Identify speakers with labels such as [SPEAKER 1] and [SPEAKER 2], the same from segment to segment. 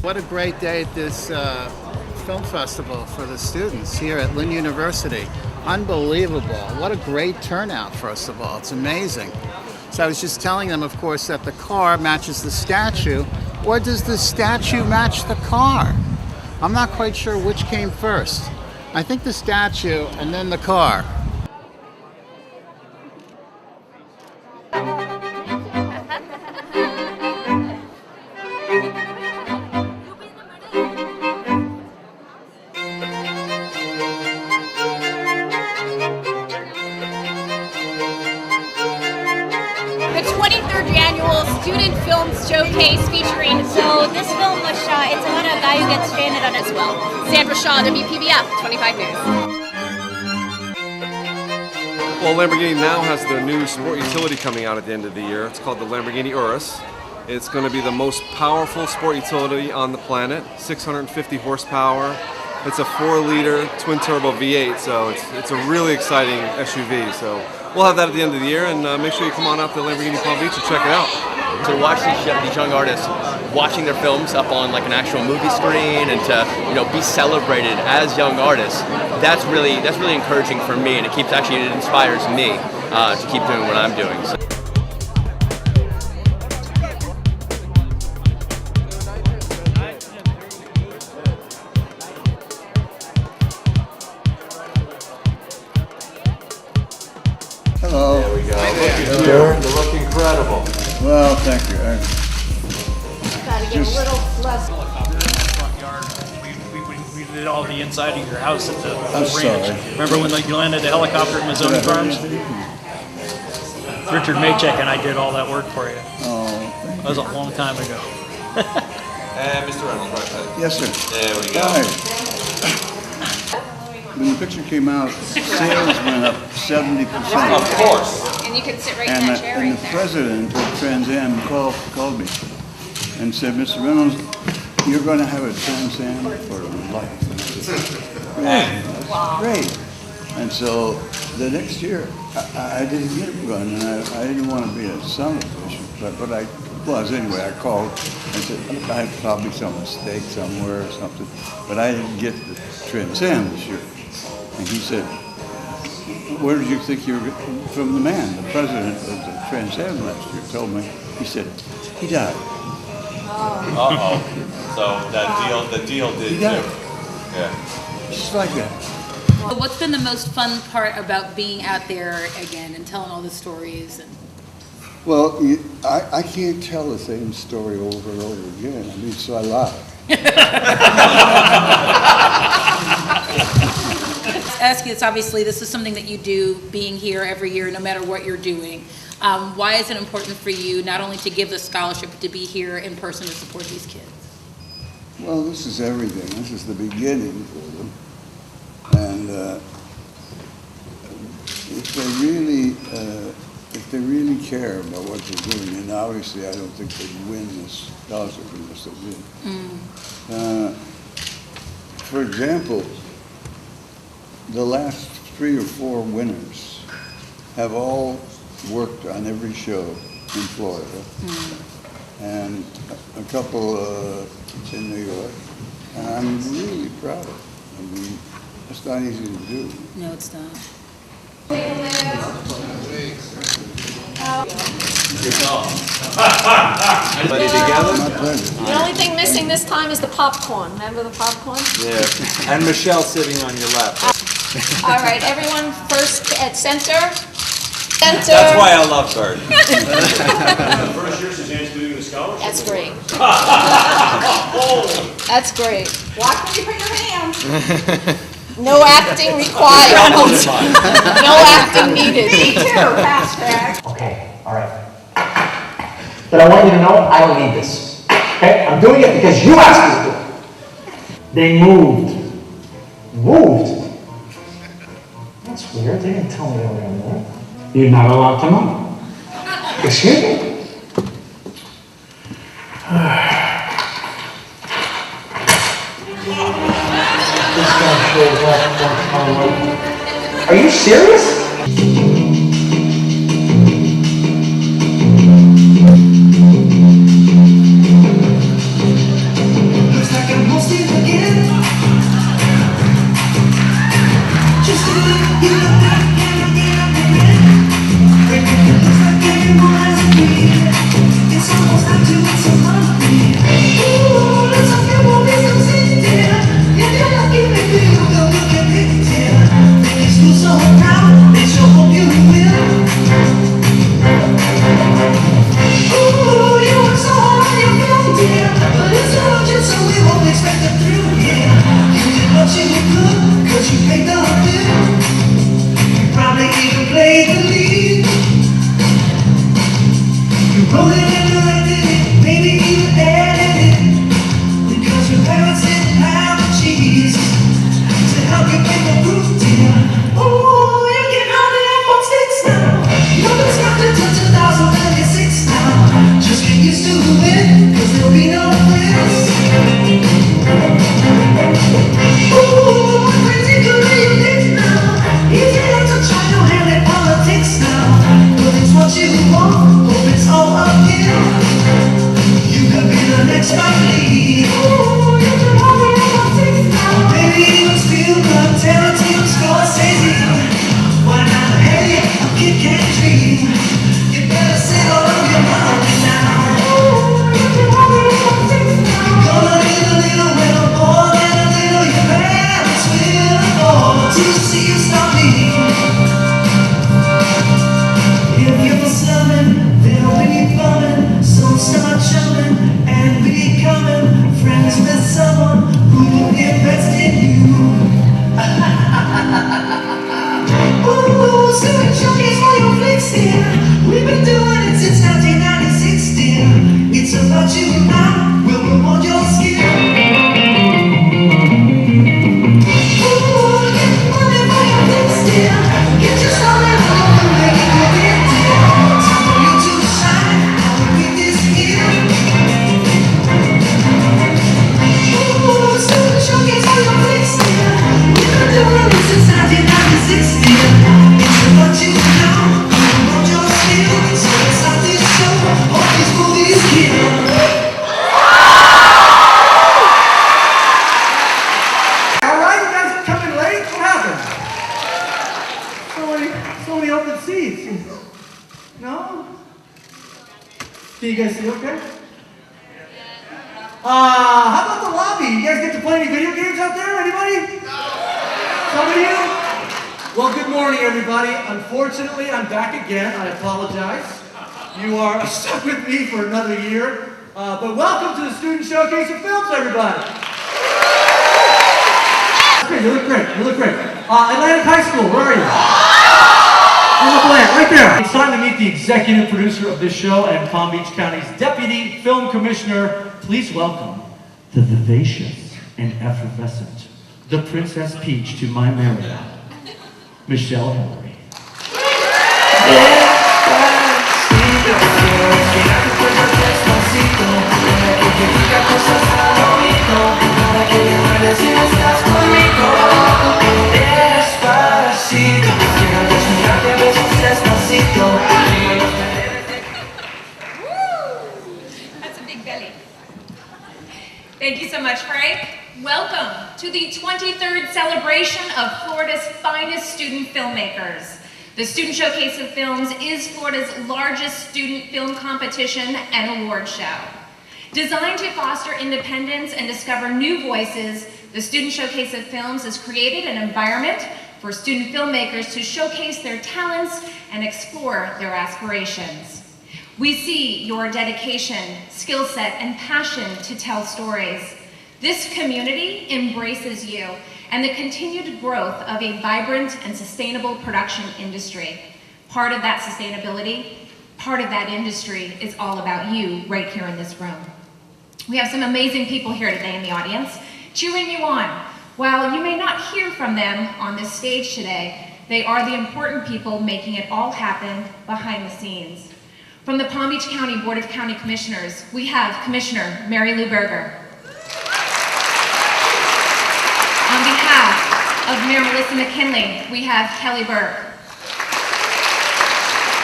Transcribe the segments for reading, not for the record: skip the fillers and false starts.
[SPEAKER 1] What a great day at this film festival for the students here at Lynn University. Unbelievable. What a great turnout, first of all. It's amazing. So I was just telling them, of course, that the car matches the statue, or does the statue match the car? I'm not quite sure which came first. I think the statue and then the car.
[SPEAKER 2] The 23rd annual Student Film Showcase featuring.
[SPEAKER 3] So this film was shot, it's about a guy who gets stranded on
[SPEAKER 2] as well. Sandra Shaw, WPBF 25 News.
[SPEAKER 4] Well, Lamborghini now has their new sport utility coming out at the end of the year. It's called the Lamborghini Urus. It's going to be the most powerful sport utility on the planet, 650 horsepower. It's a 4-liter twin-turbo V8, so it's a really exciting SUV. So we'll have that at the end of the year, and make sure you come on out to Lamborghini Palm Beach and check it out.
[SPEAKER 5] To watch these young artists watching their films up on like an actual movie screen, and to be celebrated as young artists, that's really encouraging for me, and it inspires me to keep doing what I'm doing. So.
[SPEAKER 1] Hello.
[SPEAKER 4] There we go. You look incredible.
[SPEAKER 1] Well, thank you.
[SPEAKER 3] gotta get a little less.
[SPEAKER 6] Front yard. We did all the inside of your house at the
[SPEAKER 1] I'm
[SPEAKER 6] ranch.
[SPEAKER 1] sorry.
[SPEAKER 6] Remember when you landed the helicopter at Mazzoni Farms? Richard Maycheck and I did all that work for you.
[SPEAKER 1] Oh,
[SPEAKER 6] That was a long time ago.
[SPEAKER 4] And Mr. Reynolds, right there.
[SPEAKER 1] yes, sir.
[SPEAKER 4] There we go.
[SPEAKER 1] Hi. When the picture came out, sales went up 70%.
[SPEAKER 4] Of course.
[SPEAKER 2] And you can sit right in
[SPEAKER 1] And
[SPEAKER 2] that chair
[SPEAKER 1] the
[SPEAKER 2] right there.
[SPEAKER 1] president of Trans Am called me and said, Mr. Reynolds, you're going to have a Trans Am for life. And I said, great. And so the next year, I didn't get one, and I didn't want to be a son of a bitch, but I was anyway. I called and said, I had probably some mistake somewhere or something, but I didn't get the Trans Am this year. And he said, where did you think you were from? The man, the president of the Trans Am last year told me. He said, he died.
[SPEAKER 4] Uh-oh. So the deal did
[SPEAKER 1] He
[SPEAKER 4] too.
[SPEAKER 1] died.
[SPEAKER 4] Yeah.
[SPEAKER 1] Just like that.
[SPEAKER 7] So what's been the most fun part about being out there again and telling all the stories?
[SPEAKER 1] Well, I can't tell the same story over and over again. I mean, so I lie.
[SPEAKER 7] Ask you this, obviously, this is something that you do, being here every year, no matter what you're doing. Why is it important for you not only to give the scholarship, but to be here in person to support these kids?
[SPEAKER 1] Well, this is everything. This is the beginning for them. And if they really care about what they're doing, and obviously I don't think they'd win this scholarship unless they did. For example, the last 3 or 4 winners have all worked on every show in Florida, and a couple in New York, and I'm really proud of it. I mean, it's not easy to do.
[SPEAKER 7] No, it's not.
[SPEAKER 4] Everybody together?
[SPEAKER 1] My pleasure.
[SPEAKER 2] The only thing missing this time is the popcorn. Remember the popcorn?
[SPEAKER 4] Yeah. And Michelle sitting on your lap.
[SPEAKER 2] All right, everyone first at center. Center.
[SPEAKER 4] That's why I love Burt.
[SPEAKER 6] First year Suzanne's doing the scholarship.
[SPEAKER 2] That's great. That's great. Watch where you put your hand. No acting required. No acting needed. Me too, hashtag.
[SPEAKER 8] Okay, all right. But I want you to know I don't need this. Okay? I'm doing it because you asked me to do it. They moved. Moved? That's weird. They didn't tell me they were going to move. You're not allowed to know. Excuse me? This guy shows up on the road. Are you serious?
[SPEAKER 9] and directed it, maybe even edited it. Because your parents didn't have the cheese to help you make a proof, dear. Oh, you can only have 4 sticks now. Nobody's got to touch 1,096 now. Just get used to it, cause there'll be no quiz. Ooh, what crazy career you live now. Easy not to try to handle politics now. But it's what you want, hope it's all uphill. You could be the next Spike Lee. Ooh, you can only have 4 sticks now. Maybe even Spielberg, Tarantino, Scorsese. Why not? Hey, a kid can't dream. You better sit all over your mouth now. Ooh, you can only have 4 sticks now. You're gonna need a little, little more than a little. Your parents will afford to see you stop me. If you're slumming, they'll be bumming. So start chumming and becoming friends with someone who invests in you. Ooh, student showcase for your flicks, dear. We've been doing it since 1996, dear. It's about you now, we'll reward your skill. Ooh, get money for your flicks, dear. Get your started on the making of it, dear. Time for you to shine, now we beat this here. Ooh, student showcase for your flicks, dear. We've been doing it since 1996, dear. It's about you now, we'll reward your skill. So let's start this show, all these movies kill.
[SPEAKER 8] All right, you guys are coming late? What happened? So many open seats. No? Can you guys see okay? How about the lobby? You guys get to play any video games out there? Anybody? Some of you? Well, good morning, everybody. Unfortunately, I'm back again. I apologize. You are stuck with me for another year. But welcome to the Student Showcase of Films, everybody. You look great. You look great. Atlantic High School, where are you? On the plan, right there. It's time to meet the executive producer of this show and Palm Beach County's deputy film commissioner. Please welcome the vivacious and effervescent, the Princess Peach to my Mary, Michelle Hillary.
[SPEAKER 2] That's a big belly. Thank you so much, Frank. Welcome to the 23rd celebration of Florida's finest student filmmakers. The Student Showcase of Films is Florida's largest student film competition and award show. Designed to foster independence and discover new voices, the Student Showcase of Films has created an environment for student filmmakers to showcase their talents and explore their aspirations. We see your dedication, skill set, and passion to tell stories. This community embraces you and the continued growth of a vibrant and sustainable production industry. Part of that sustainability, part of that industry is all about you right here in this room. We have some amazing people here today in the audience, cheering you on. While you may not hear from them on this stage today, they are the important people making it all happen behind the scenes. From the Palm Beach County Board of County Commissioners, we have Commissioner Mary Lou Berger. On behalf of Mayor Melissa McKinley, we have Kelly Burke.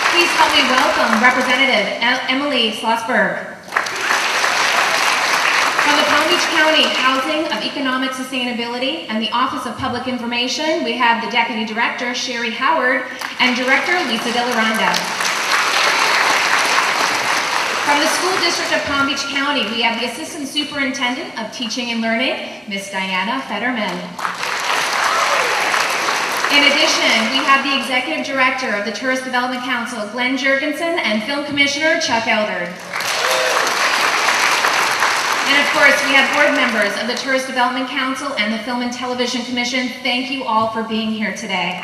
[SPEAKER 2] Please help me welcome Representative Emily Schlossberg. From the Palm Beach County Housing of Economic Sustainability and the Office of Public Information, we have the Deputy Director, Sherry Howard, and Director, Lisa De La Ronda. From the School District of Palm Beach County, we have the Assistant Superintendent of Teaching and Learning, Miss Diana Fetterman. In addition, we have the Executive Director of the Tourist Development Council, Glenn Jurgensen, and Film Commissioner, Chuck Eldard. And of course, we have board members of the Tourist Development Council and the Film and Television Commission. Thank you all for being here today.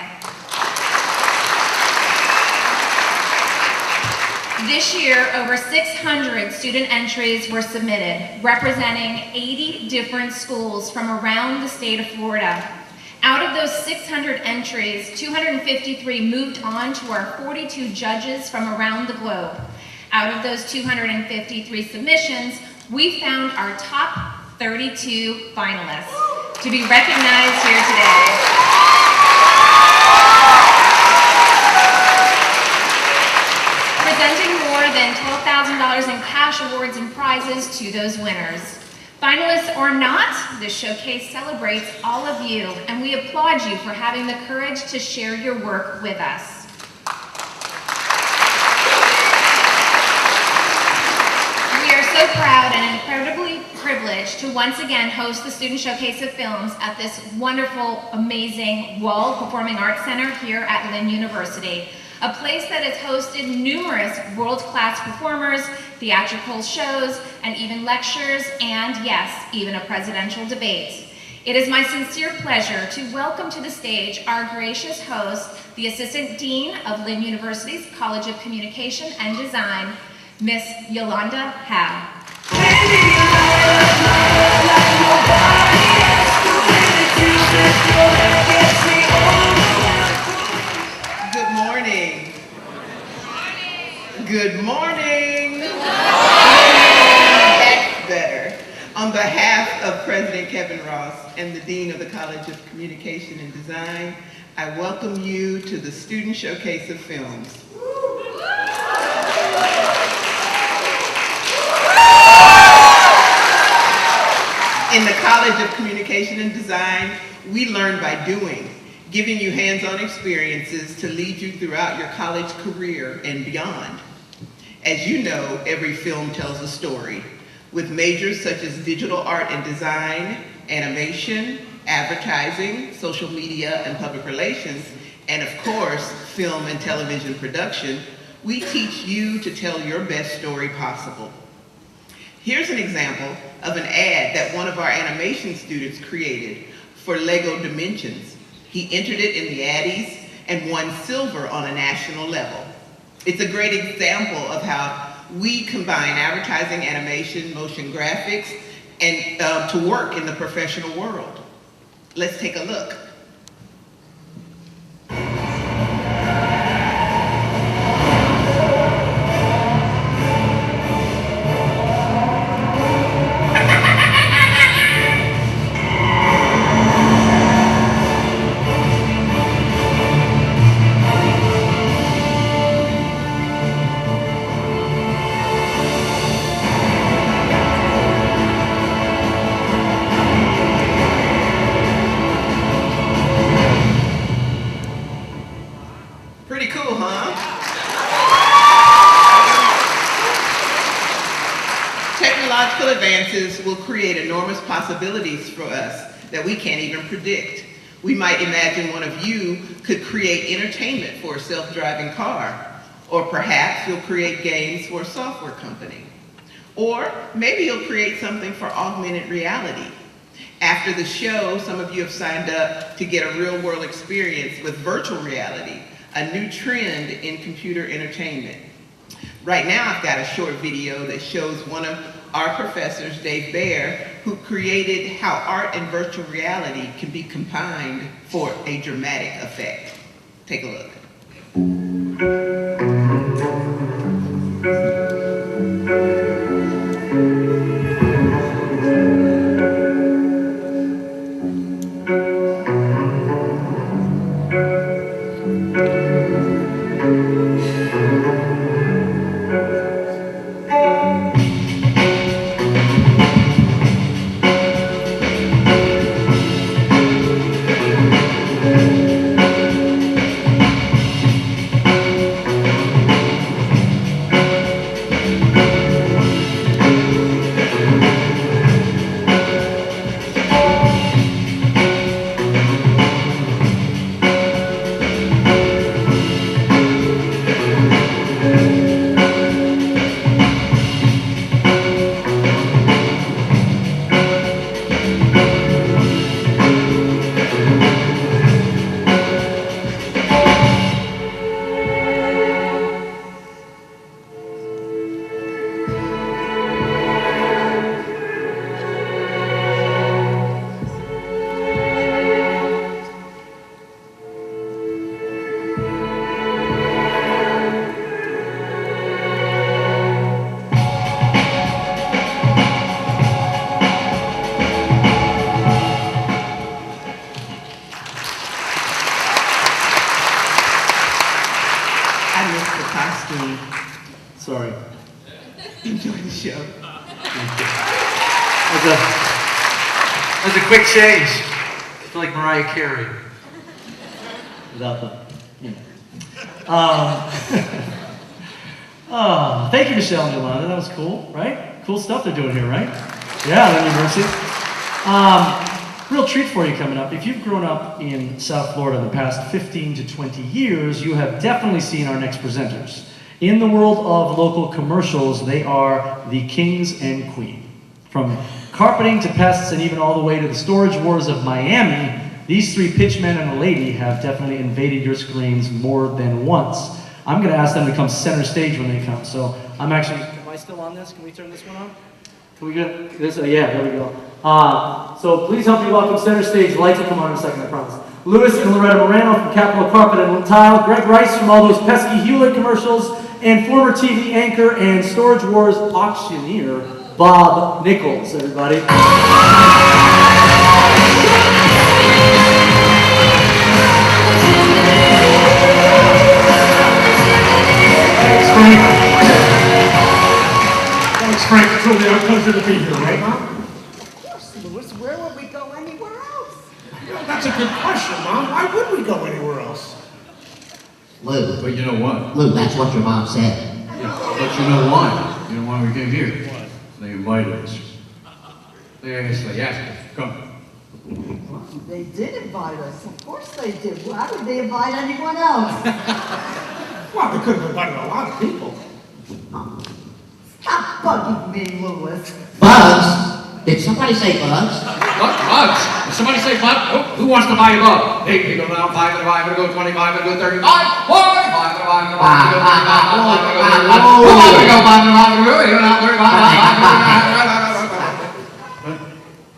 [SPEAKER 2] This year, over 600 student entries were submitted, representing 80 different schools from around the state of Florida. Out of those 600 entries, 253 moved on to our 42 judges from around the globe. Out of those 253 submissions, we found our top 32 finalists to be recognized here today. Presenting more than $12,000 in cash awards and prizes to those winners. Finalists or not, this showcase celebrates all of you, and we applaud you for having the courage to share your work with us. We are so proud and incredibly privileged to once again host the Student Showcase of Films at this wonderful, amazing Wall Performing Arts Center here at Lynn University, a place that has hosted numerous world-class performers, theatrical shows, and even lectures, and yes, even a presidential debate. It is my sincere pleasure to welcome to the stage our gracious host, the Assistant Dean of Lynn University's College of Communication and Design, Miss Yolanda Howe.
[SPEAKER 10] Good morning. Good morning. That's better. On behalf of President Kevin Ross and the Dean of the College of Communication and Design, I welcome you to the Student Showcase of Films. In the College of Communication and Design, we learn by doing, giving you hands-on experiences to lead you throughout your college career and beyond. As you know, every film tells a story, with majors such as digital art and design, animation, advertising, social media and public relations, and of course, film and television production. We teach you to tell your best story possible. Here's an example of an ad that one of our animation students created for Lego Dimensions. He entered it in the Addies and won silver on a national level. It's a great example of how we combine advertising, animation, motion graphics, and to work in the professional world. Let's take a look. Pretty cool, huh? Technological advances will create enormous possibilities for us that we can't even predict. We might imagine one of you could create entertainment for a self-driving car, or perhaps you'll create games for a software company. Or maybe you'll create something for augmented reality. After the show, some of you have signed up to get a real-world experience with virtual reality, a new trend in computer entertainment. Right now, I've got a short video that shows one of our professors, Dave Baer, who created how art and virtual reality can be combined for a dramatic effect. Take a look.
[SPEAKER 8] That's a quick change. I feel like Mariah Carey. Without the, you know. Thank you, Michelle and Yolanda. That was cool, right? Cool stuff they're doing here, right? Yeah, Lynn University. Real treat for you coming up. If you've grown up in South Florida the past 15 to 20 years, you have definitely seen our next presenters. In the world of local commercials, they are the kings and queen. From carpeting to pests and even all the way to the storage wars of Miami, these three pitchmen and a lady have definitely invaded your screens more than once. I'm going to ask them to come center stage when they come. So I'm actually, am I still on this? Can we turn this one on? Can we get this? Yeah, there we go. So please help me welcome center stage. The lights will come on in a second, I promise. Louis and Loretta Morano from Capital Carpet and Tile. Greg Rice from all those pesky Hewlett commercials. And former TV anchor and Storage Wars auctioneer, Bob Nichols, everybody.
[SPEAKER 9] Thanks, Frank. It's really our pleasure to be here, right, Mom?
[SPEAKER 11] Of course, Louis. Where would we go anywhere else?
[SPEAKER 9] That's a good question, Mom. Why would we go anywhere else?
[SPEAKER 12] Lou.
[SPEAKER 1] But you know what?
[SPEAKER 12] Lou, that's what your mom said.
[SPEAKER 1] Yeah, but you know why? You know why we came here? Why? They invited us. They asked us, come.
[SPEAKER 11] They did invite us. Of course they did. Why would they invite anyone else?
[SPEAKER 9] Well, they could have invited a lot of people.
[SPEAKER 11] Stop bugging me, Louis.
[SPEAKER 12] Bugs? Did somebody say bugs?
[SPEAKER 13] What? Bugs? Did somebody say bug? Who wants to buy a bug? Hey, you go down 5 and 5 and go 25 and go 35. 5 and 5 and 5 and go 35. Who wants to go 5 and 5 and go 35?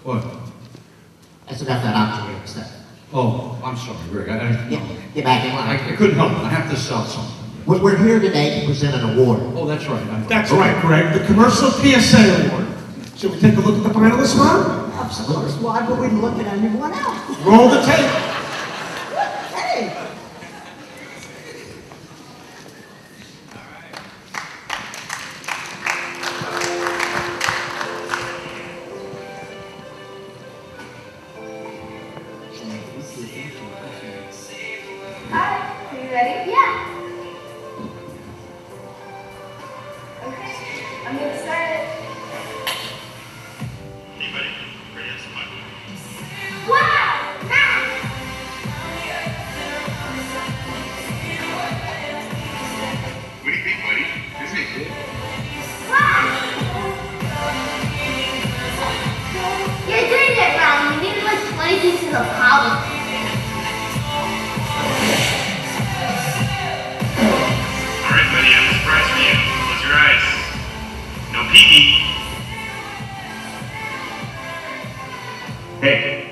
[SPEAKER 1] What?
[SPEAKER 12] That's about that auctioneer stuff.
[SPEAKER 1] Oh, I'm sorry, Greg.
[SPEAKER 12] Get back in line.
[SPEAKER 1] I couldn't help it. I have to sell something.
[SPEAKER 12] We're here today to present an award.
[SPEAKER 1] Oh, that's right.
[SPEAKER 9] That's right, Greg. The Commercial PSA Award. Should we take a look at the finalists, Mom?
[SPEAKER 11] Absolutely. Why would we look at anyone else?
[SPEAKER 9] Roll the tape.
[SPEAKER 11] Hey!
[SPEAKER 3] Alright, are you ready? Yeah. Okay, I'm gonna start it.
[SPEAKER 14] Anybody ready to smile?
[SPEAKER 3] Wow! Nice!
[SPEAKER 14] What do you think, buddy? Isn't it cool?
[SPEAKER 3] Wow! You're doing it wrong. You need like 20 pieces of pollen.
[SPEAKER 14] Alright, buddy, I have a surprise for you. Close your eyes. No pee-pee. Hey.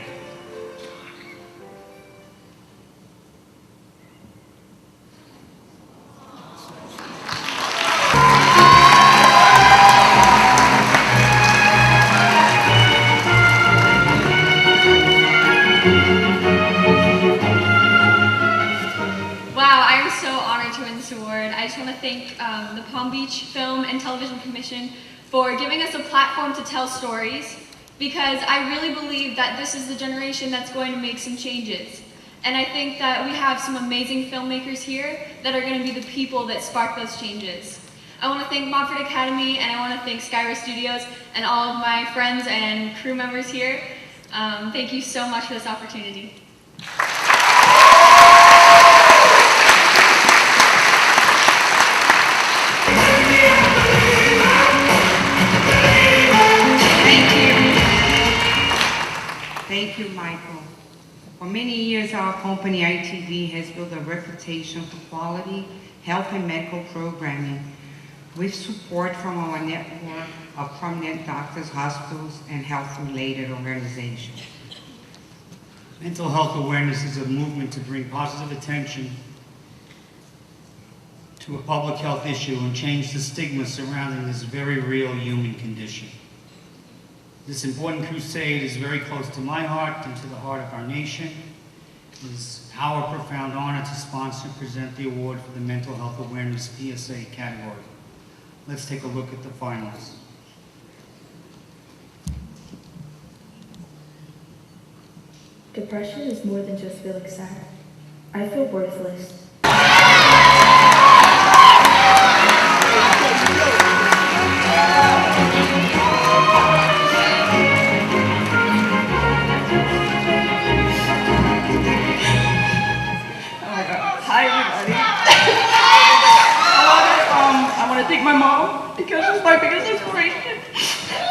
[SPEAKER 2] Wow, I am so honored to win this award. I just want to thank the Palm Beach Film and Television Commission for giving us a platform to tell stories, because I really believe that this is the generation that's going to make some changes. And I think that we have some amazing filmmakers here that are going to be the people that spark those changes. I want to thank Montfort Academy, and I want to thank Skyra Studios and all of my friends and crew members here. Thank you so much for this opportunity.
[SPEAKER 15] Thank you, Michael. For many years, our company, ITV, has built a reputation for quality health and medical programming with support from our network of prominent doctors, hospitals, and health-related organizations.
[SPEAKER 16] Mental health awareness is a movement to bring positive attention to a public health issue and change the stigma surrounding this very real human condition. This important crusade is very close to my heart and to the heart of our nation. It is our profound honor to sponsor and present the award for the Mental Health Awareness PSA category. Let's take a look at the finalists.
[SPEAKER 17] Depression is more than just feeling sad. I feel worthless.
[SPEAKER 18] Hi, everybody. I want to thank my mom because she's my biggest inspiration.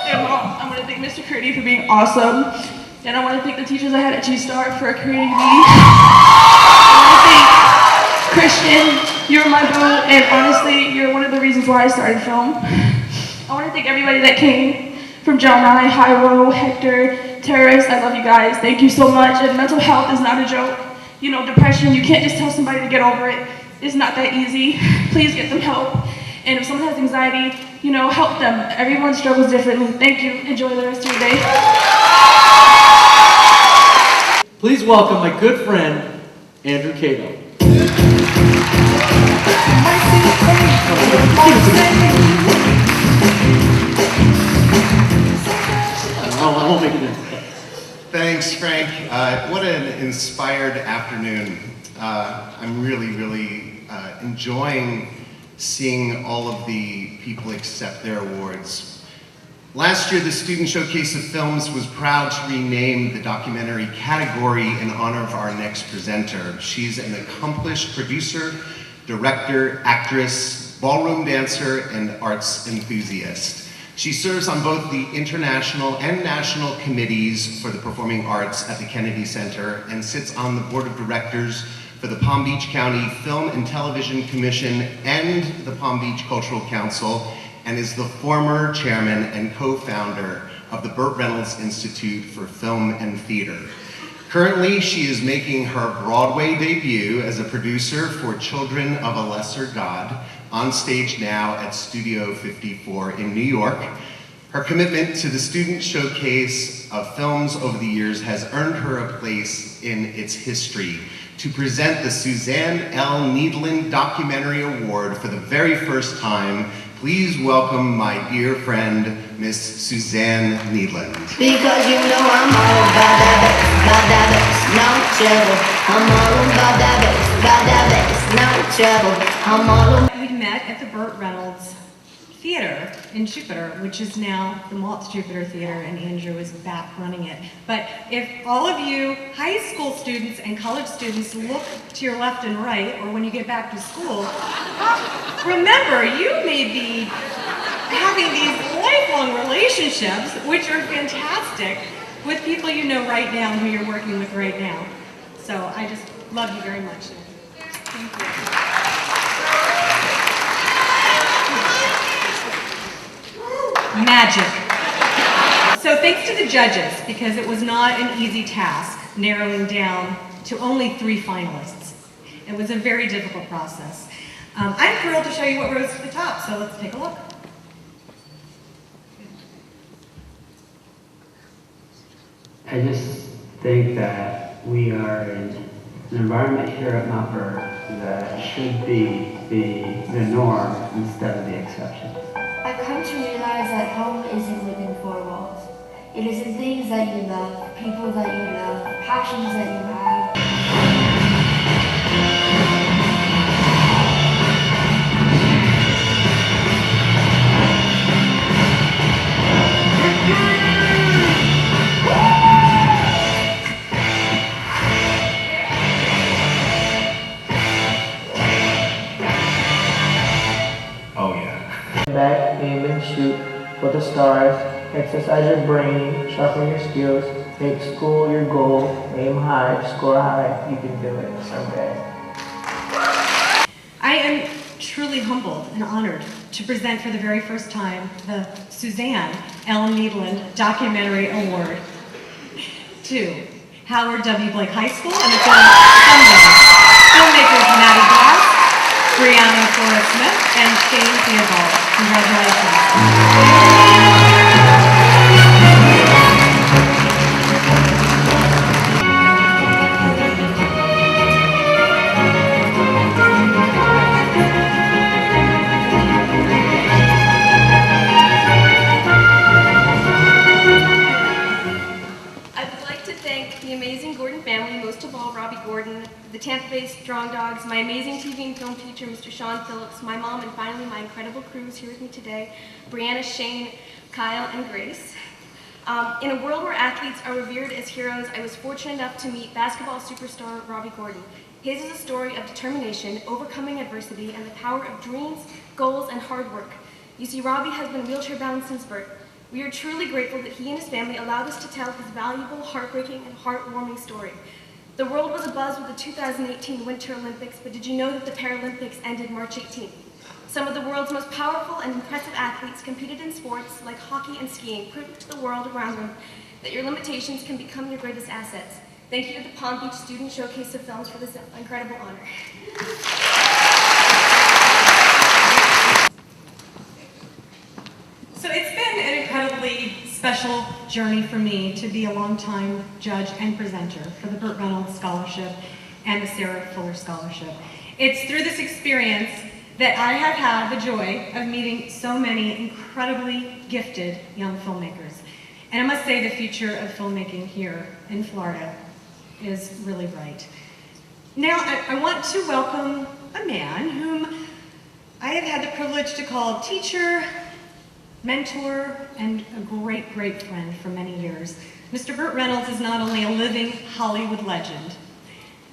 [SPEAKER 18] And Mom, I want to thank Mr. Curdy for being awesome. And I want to thank the teachers I had at G-Star for creating me. I want to thank Christian, you're my boo, and honestly, you're one of the reasons why I started film. I want to thank everybody that came, from John I, Hyro, Hector, Terrace, I love you guys. Thank you so much. And mental health is not a joke. You know, depression, you can't just tell somebody to get over it. It's not that easy. Please get them help. And if someone has anxiety, you know, help them. Everyone struggles differently. Thank you. Enjoy the rest of your day.
[SPEAKER 19] Please welcome my good friend, Andrew Cato. I won't make it in.
[SPEAKER 20] Thanks, Frank. What an inspired afternoon. I'm really enjoying seeing all of the people accept their awards. Last year, the Student Showcase of Films was proud to rename the documentary category in honor of our next presenter. She's an accomplished producer, director, actress, ballroom dancer, and arts enthusiast. She serves on both the international and national committees for the performing arts at the Kennedy Center and sits on the board of directors for the Palm Beach County Film and Television Commission and the Palm Beach Cultural Council, and is the former chairman and co-founder of the Burt Reynolds Institute for Film and Theater. Currently, she is making her Broadway debut as a producer for Children of a Lesser God, on stage now at Studio 54 in New York. Her commitment to the Student Showcase of Films over the years has earned her a place in its history. To present the Suzanne L. Needland Documentary Award for the very first time, please welcome my dear friend, Miss Suzanne Needland.
[SPEAKER 9] Because you know I'm all about that bass, no trouble. I'm all about that bass, no trouble. I'm all about.
[SPEAKER 2] We met at the Burt Reynolds Theater in Jupiter, which is now the Maltz Jupiter Theater, and Andrew is back running it. But if all of you high school students and college students look to your left and right, or when you get back to school, remember you may be having these lifelong relationships, which are fantastic, with people you know right now and who you're working with right now. So I just love you very much. Thank you. Magic. So thanks to the judges, because it was not an easy task narrowing down to only 3 finalists. It was a very difficult process. I'm thrilled to show you what rose to the top, so let's take a look.
[SPEAKER 21] I just think that we are in an environment here at Mount Burt that should be the norm instead of the exception.
[SPEAKER 17] I've come to realize that home isn't within 4 walls. It is in things that you love, people that you love, passions that you have.
[SPEAKER 22] Back, aim and shoot for the stars. Exercise your brain, sharpen your skills, make school your goal, aim high, score high, you can do it someday.
[SPEAKER 2] I am truly humbled and honored to present for the very first time the Suzanne L. Needland Documentary Award to Howard W. Blake High School and the film Sunday. Filmmakers Maddie Glass, Brianna Forrest Smith, and Shane Theobald. Congratulations.
[SPEAKER 23] I would like to thank the amazing Gordon
[SPEAKER 5] the Tampa Bay Strong Dogs, my amazing TV and film teacher, Mr. Sean Phillips, my mom, and finally my incredible crews here with me today, Brianna, Shane, Kyle, and Grace. In a world where athletes are revered as heroes, I was fortunate enough to meet basketball superstar Robbie Gordon. His is a story of determination, overcoming adversity, and the power of dreams, goals, and hard work. You see, Robbie has been wheelchair-bound since birth. We are truly grateful that he and his family allowed us to tell his valuable, heartbreaking, and heartwarming story. The world was abuzz with the 2018 Winter Olympics, but did you know that the Paralympics ended March 18th? Some of the world's most powerful and impressive athletes competed in sports like hockey and skiing, proving to the world around them that your limitations can become your greatest assets. Thank you to the Palm Beach Student Showcase of Films for this incredible honor.
[SPEAKER 7] So it's been an incredibly special journey for me to be a longtime judge and presenter for the Burt Reynolds Scholarship and the Sarah Fuller Scholarship. It's through this experience that I have had the joy of meeting so many incredibly gifted young filmmakers. And I must say the future of filmmaking here in Florida is really bright. Now I want to welcome a man whom I have had the privilege to call teacher, mentor, and a great, great friend for many years. Mr. Burt Reynolds is not only a living Hollywood legend,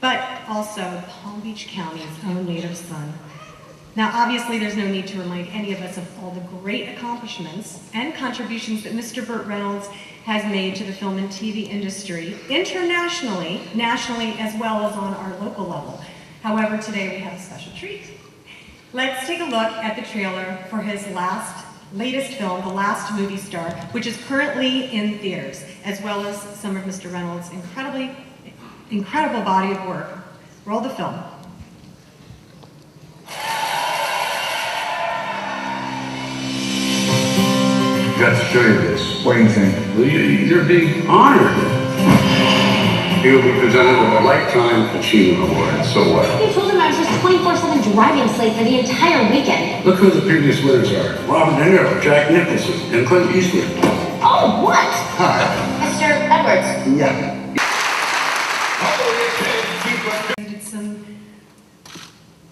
[SPEAKER 7] but also Palm Beach County's own native son. Now, obviously, there's no need to remind any of us of all the great accomplishments and contributions that Mr. Burt Reynolds has made to the film and TV industry, internationally, nationally, as well as on our local level. However, today we have a special treat. Let's take a look at the trailer for his latest film, The Last Movie Star, which is currently in theaters, as well as some of Mr. Reynolds' incredible body of work. Roll the film.
[SPEAKER 23] Got to show you this. What do you think? Well, you're being honored. You'll be presented with a Lifetime Achievement Award. So what?
[SPEAKER 24] You told him I was just 24/7 driving slave for the entire weekend.
[SPEAKER 23] Look who the previous winners are. Robert De Niro, Jack Nicholson, and Clint Eastwood.
[SPEAKER 24] Oh, what?
[SPEAKER 23] Hi.
[SPEAKER 24] Mr. Edwards.
[SPEAKER 23] Yeah.
[SPEAKER 7] Some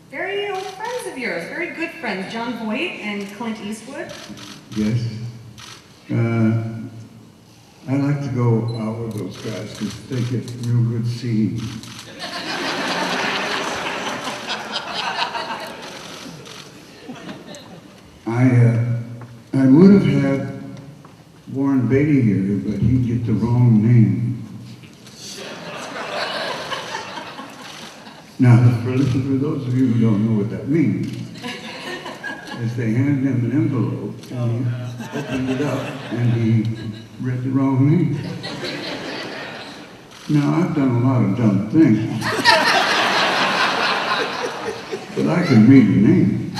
[SPEAKER 7] very old friends of yours, very good friends, John Voight and Clint Eastwood.
[SPEAKER 1] Yes. I like to go out with those guys because they get real good scenes. I would have had Warren Beatty here, but he'd get the wrong name. Now, for those of you who don't know what that means, is they handed him an envelope and he opened it up and he read the wrong name. Now, I've done a lot of dumb things, but I can read the name.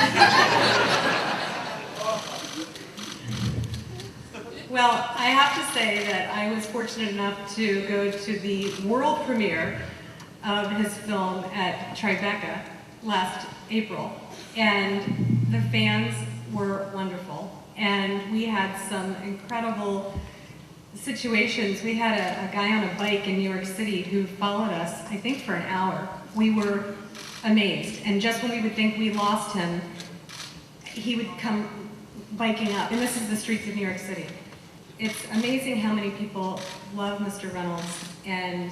[SPEAKER 7] Well, I have to say that I was fortunate enough to go to the world premiere of his film at Tribeca last April, and the fans were wonderful. And we had some incredible situations. We had a guy on a bike in New York City who followed us, I think, for an hour. We were amazed. And just when we would think we lost him, he would come biking up. And this is the streets of New York City. It's amazing how many people love Mr. Reynolds, and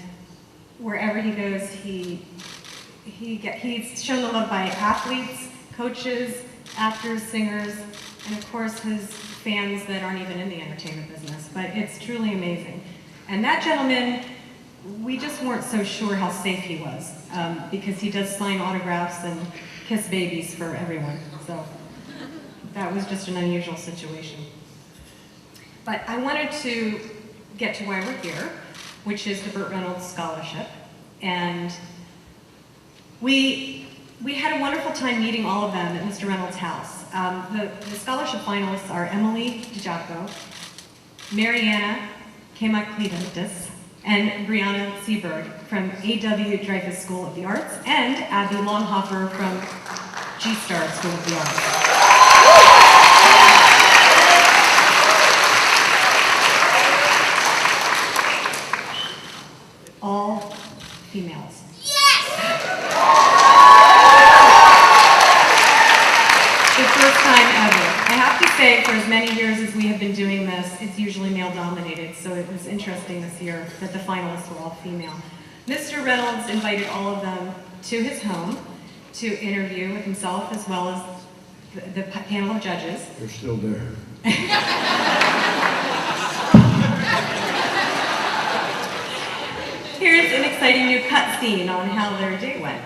[SPEAKER 7] wherever he goes, he's shown the love by athletes, coaches, actors, singers, and of course his fans that aren't even in the entertainment business. But it's truly amazing. And that gentleman, we just weren't so sure how safe he was, because he does sign autographs and kiss babies for everyone. So that was just an unusual situation. But I wanted to get to why we're here, which is the Burt Reynolds Scholarship. And we had a wonderful time meeting all of them at Mr. Reynolds' house. The scholarship finalists are Emily DiGiaco, Mariana Kemaklidentis, and Brianna Seberg from A.W. Dreyfus School of the Arts, and Abby Longhofer from G-Star School of the Arts. All females. Yes! doing this, it's usually male dominated, so it was interesting this year that the finalists were all female. Mr. Reynolds invited all of them to his home to interview with himself as well as the panel of judges.
[SPEAKER 1] They're still there.
[SPEAKER 7] Here's an exciting new cutscene on how their day went.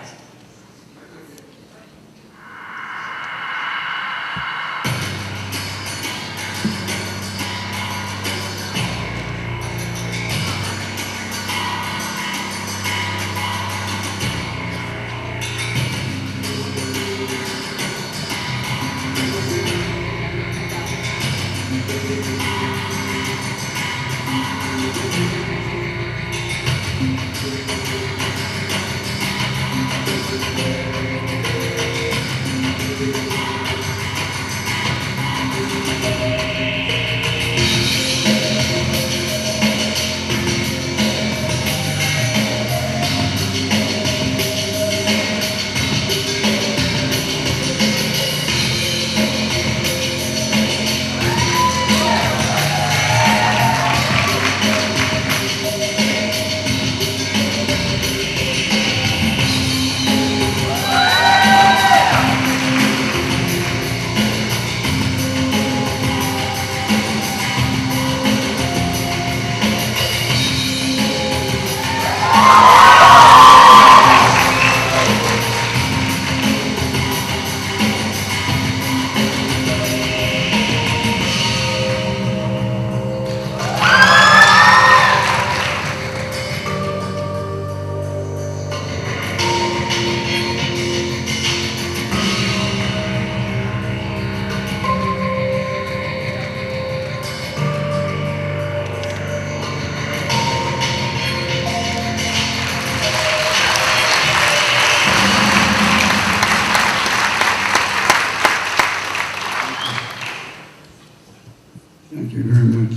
[SPEAKER 1] Thank you very much.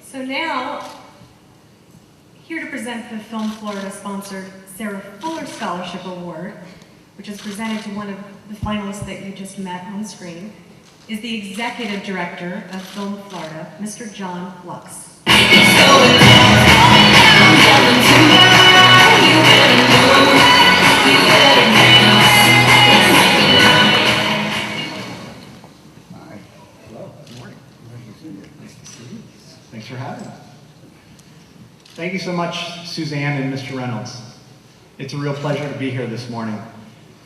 [SPEAKER 7] So now, here to present the Film Florida sponsored Sarah Fuller Scholarship Award, which is presented to one of the finalists that you just met on screen, is the Executive Director of Film Florida, Mr. John Lux.
[SPEAKER 4] Thanks for having us. Thank you so much, Suzanne and Mr. Reynolds. It's a real pleasure to be here this morning.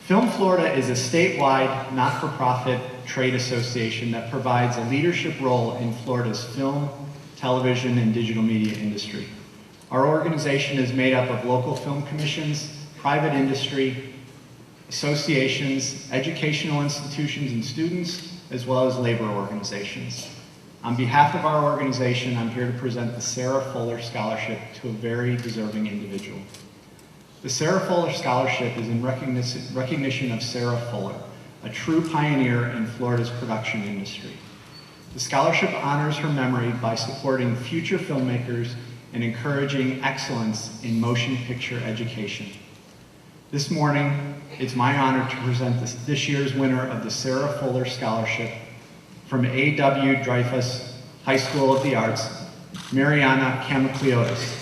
[SPEAKER 4] Film Florida is a statewide, not-for-profit trade association that provides a leadership role in Florida's film, television, and digital media industry. Our organization is made up of local film commissions, private industry, associations, educational institutions and students, as well as labor organizations. On behalf of our organization, I'm here to present the Sarah Fuller Scholarship to a very deserving individual. The Sarah Fuller Scholarship is in recognition of Sarah Fuller, a true pioneer in Florida's production industry. The scholarship honors her memory by supporting future filmmakers and encouraging excellence in motion picture education. This morning, it's my honor to present this year's winner of the Sarah Fuller Scholarship from A.W. Dreyfus High School of the Arts, Mariana Kamacleotis.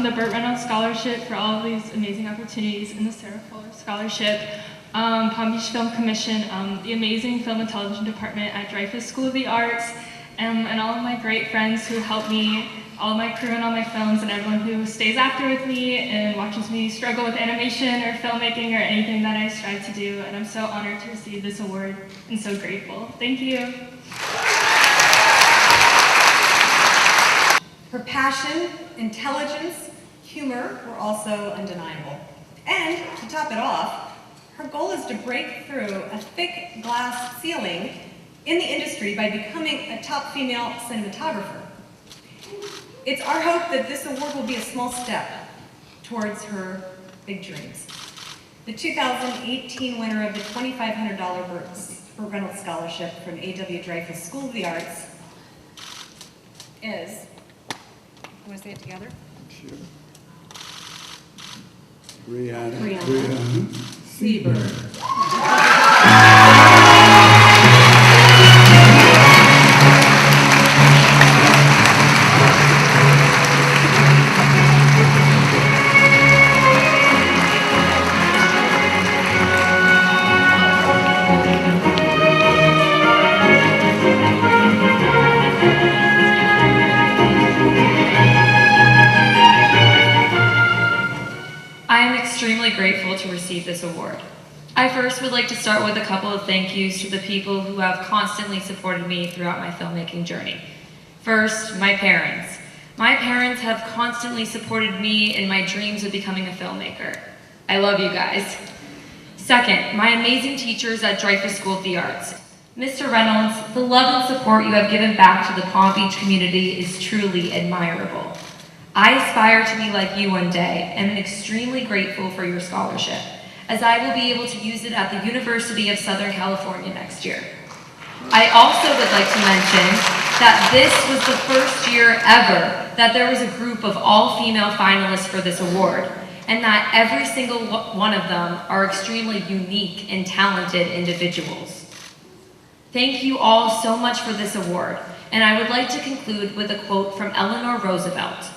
[SPEAKER 18] The Burt Reynolds Scholarship for all of these amazing opportunities, and the Sarah Fuller Scholarship, Palm Beach Film Commission, the amazing Film and Television Department at Dreyfus School of the Arts, and all of my great friends who helped me, all my crew and all my films, and everyone who stays after with me and watches me struggle with animation or filmmaking or anything that I strive to do. And I'm so honored to receive this award and so grateful. Thank you.
[SPEAKER 2] Her passion, intelligence, humor were also undeniable. And to top it off, her goal is to break through a thick glass ceiling
[SPEAKER 7] in the industry by becoming a top female cinematographer. It's our hope that this award will be a small step towards her big dreams. The 2018 winner of the $2,500 Burt Reynolds Scholarship from A.W. Dreyfus School of the Arts is, want to say it together?
[SPEAKER 1] Sure. Brianna.
[SPEAKER 7] Brianna Seabird. I am extremely grateful to receive this award. I first would like to start with a couple of thank yous to the people who have constantly supported me throughout my filmmaking journey. First, my parents. My parents have constantly supported me in my dreams of becoming a filmmaker. I love you guys. Second, my amazing teachers at Dreyfus School of the Arts. Mr. Reynolds, the love and support you have given back to the Palm Beach community is truly admirable. I aspire to be like you one day and am extremely grateful for your scholarship, as I will be able to use it at the University of Southern California next year. I also would like to mention that this was the first year ever that there was a group of all-female finalists for this award, and that every single one of them are extremely unique and talented individuals. Thank you all so much for this award, and I would like to conclude with a quote from Eleanor Roosevelt.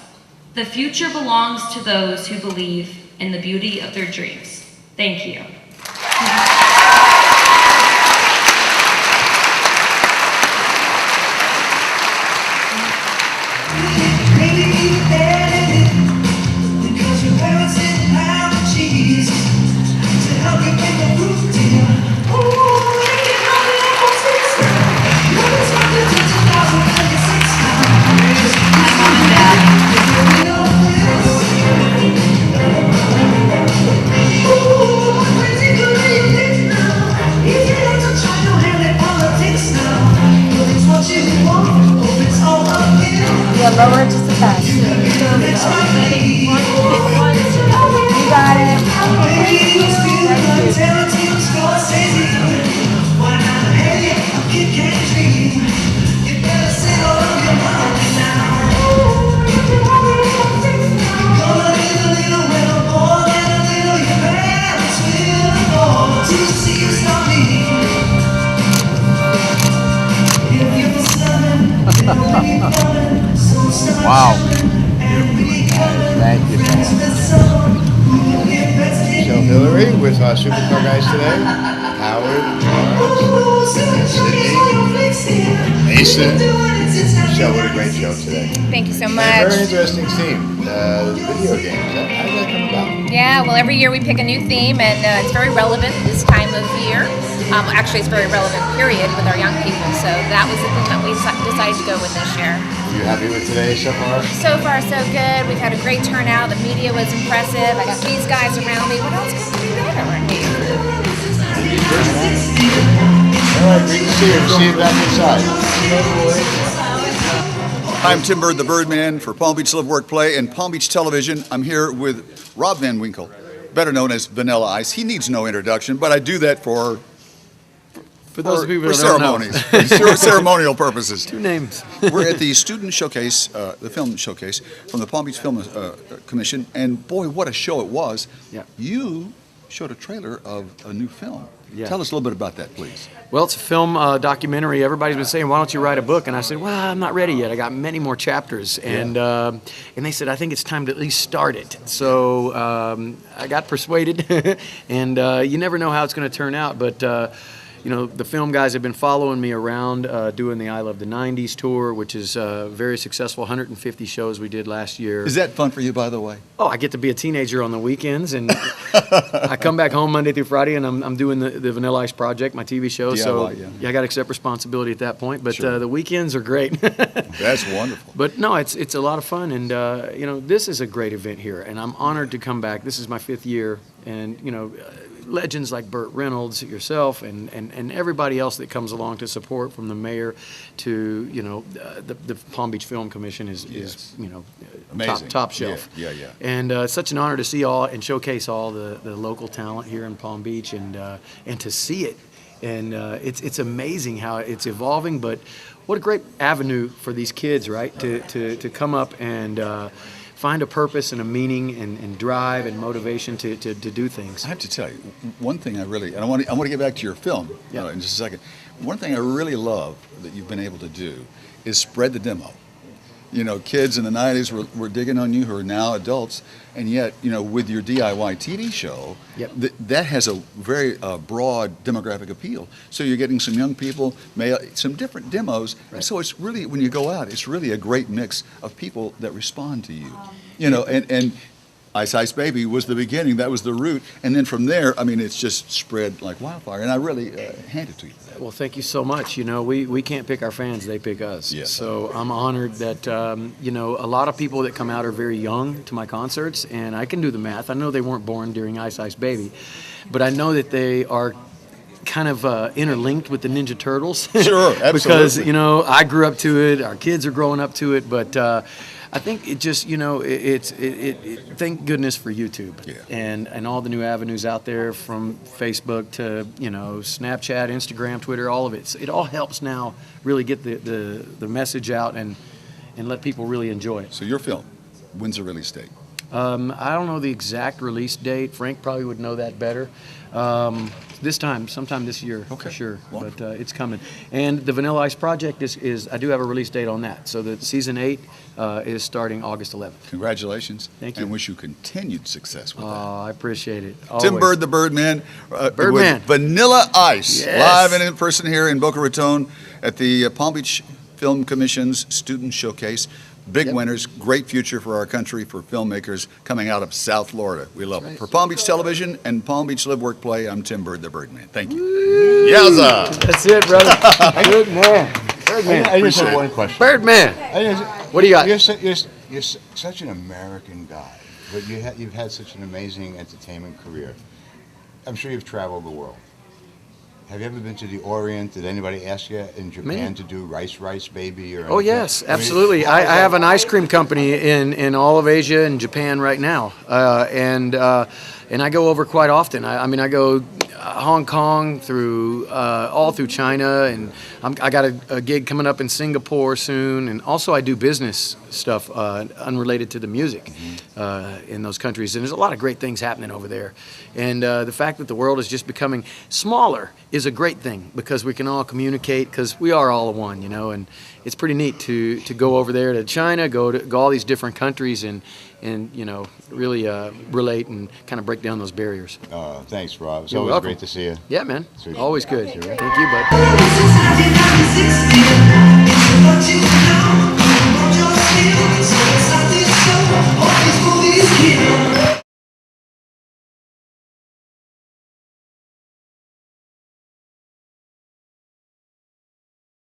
[SPEAKER 7] The future belongs to those who believe in the beauty of their dreams. Thank you.
[SPEAKER 9] Because your parents didn't have the cheese to help you get the fruit, dear. Ooh, they can help you out for six. Nobody's got to do 2026 now. My mom and dad.
[SPEAKER 6] Yeah, lower it just a touch. You got it. Thank you.
[SPEAKER 1] Wow. Thank you, man. So Hillary with our supercar guys today. Howard, Lawrence, Sydney, Mason. Michelle, what a great show today.
[SPEAKER 8] Thank you so
[SPEAKER 1] And
[SPEAKER 8] much.
[SPEAKER 1] a very interesting theme, video games. How did that come about?
[SPEAKER 8] Yeah, well, every year we pick a new theme, and it's very relevant this time of year. Actually, it's very relevant, period, with our young people. So that was the thing that we decided to go with this year.
[SPEAKER 1] Are you happy with today so far?
[SPEAKER 8] So far, so good. We've had a great turnout. The media was impressive. I got these guys around me. What else can we do better around here?
[SPEAKER 1] All right, great to see you. See you back inside.
[SPEAKER 10] I'm Tim Bird, the Birdman for Palm Beach Live Work Play and Palm Beach Television. I'm here with Rob Van Winkle, better known as Vanilla Ice. He needs no introduction, but I do that for
[SPEAKER 19] those of you who
[SPEAKER 10] for
[SPEAKER 19] don't know.
[SPEAKER 10] ceremonies, for ceremonial purposes.
[SPEAKER 19] Two names.
[SPEAKER 10] We're at the student showcase, the film showcase from the Palm Beach Film Commission, and boy, what a show it was.
[SPEAKER 19] Yeah.
[SPEAKER 10] You showed a trailer of a new film.
[SPEAKER 19] Yeah.
[SPEAKER 10] Tell us a little bit about that, please.
[SPEAKER 19] Well, it's a film documentary. Everybody's been saying, why don't you write a book? And I said, well, I'm not ready yet. I got many more chapters. And they said, I think it's time to at least start it. So I got persuaded. And you never know how it's going to turn out. But you know, the film guys have been following me around doing the I Love the 90s tour, which is very successful, 150 shows we did last year.
[SPEAKER 10] Is that fun for you, by the way?
[SPEAKER 19] Oh, I get to be a teenager on the weekends, and I come back home Monday through Friday, and I'm doing the Vanilla Ice Project, my TV show.
[SPEAKER 10] DIY,
[SPEAKER 19] so
[SPEAKER 10] yeah.
[SPEAKER 19] I got to accept responsibility at that point. But
[SPEAKER 10] Sure.
[SPEAKER 19] the weekends are great.
[SPEAKER 10] That's wonderful.
[SPEAKER 19] But no, it's a lot of fun, and you know, this is a great event here, and I'm honored to come back. This is my 5th year, and you know, legends like Burt Reynolds, yourself, and everybody else that comes along to support, from the mayor to, you know, the Palm Beach Film Commission is you know,
[SPEAKER 10] Amazing.
[SPEAKER 19] top shelf.
[SPEAKER 10] Yeah, yeah, yeah.
[SPEAKER 19] And it's such an honor to see all and showcase all the local talent here in Palm Beach, and to see it. And it's amazing how it's evolving, but what a great avenue for these kids, right? To come up and find a purpose and a meaning and drive and motivation to do things.
[SPEAKER 10] I have to tell you, one thing I really, and I want to get back to your film in just a second. One thing I really love that you've been able to do is spread the demo. You know, kids in the 90s were digging on you who are now adults, and yet, you know, with your DIY TV show, that has a very broad demographic appeal. So you're getting some young people, some different demos, and so it's really, when you go out, it's really a great mix of people that respond to you. You know, and Ice Ice Baby was the beginning, that was the root, and then from there, I mean, it's just spread like wildfire, and I really hand it to you.
[SPEAKER 19] Well, thank you so much. You know, we can't pick our fans, they pick us.
[SPEAKER 10] Yes.
[SPEAKER 19] So I'm honored that, you know, a lot of people that come out are very young to my concerts, and I can do the math. I know they weren't born during Ice Ice Baby, but I know that they are kind of interlinked with the Ninja Turtles.
[SPEAKER 10] Sure, absolutely.
[SPEAKER 19] Because, you know, I grew up to it, our kids are growing up to it, but I think it just, you know, thank goodness for YouTube and all the new avenues out there, from Facebook to, you know, Snapchat, Instagram, Twitter, all of it. It all helps now really get the message out and let people really enjoy it.
[SPEAKER 10] So your film, when's the release date?
[SPEAKER 19] I don't know the exact release date. Frank probably would know that better. Sometime this year, for sure. Wonderful. But it's coming. And the Vanilla Ice project is I do have a release date on that. So the season 8 is starting August 11th.
[SPEAKER 10] Congratulations.
[SPEAKER 19] Thank you.
[SPEAKER 10] And wish you continued success with that.
[SPEAKER 19] I appreciate it.
[SPEAKER 10] Tim Bird, the Birdman.
[SPEAKER 19] Birdman.
[SPEAKER 10] With Vanilla Ice.
[SPEAKER 19] Yes.
[SPEAKER 10] Live and in person here in Boca Raton at the Palm Beach Film Commission's Student Showcase. Big winners, great future for our country, for filmmakers coming out of South Florida. We love it. For Palm Beach Television and Palm Beach Live Work Play, I'm Tim Bird, the Birdman. Thank you. Yowza!
[SPEAKER 19] That's it, brother. Good man. Birdman.
[SPEAKER 3] I just have one question.
[SPEAKER 19] Birdman. What do you got?
[SPEAKER 3] You're such an American guy, but you've had such an amazing entertainment career. I'm sure you've traveled the world. Have you ever been to the Orient? Did anybody ask you in Japan to do Rice Baby? Or
[SPEAKER 19] Oh, yes, absolutely. I have an ice cream company in all of Asia and Japan right now. And I go over quite often. I mean, I go Hong Kong through all through China, and I got a gig coming up in Singapore soon, and also I do business stuff unrelated to the music in those countries, and there's a lot of great things happening over there. And the fact that the world is just becoming smaller is a great thing, because we can all communicate, because we are all one, you know. And it's pretty neat to go over there to China, go all these different countries, and you know, really relate and kind of break down those barriers.
[SPEAKER 3] Thanks, Rob. It's
[SPEAKER 19] You're
[SPEAKER 3] always
[SPEAKER 19] welcome.
[SPEAKER 3] great to see you.
[SPEAKER 19] Yeah, man.
[SPEAKER 3] Sweet.
[SPEAKER 19] Always good.
[SPEAKER 3] Thank you.
[SPEAKER 19] Thank you, bud.
[SPEAKER 9] Since 1996, it's what you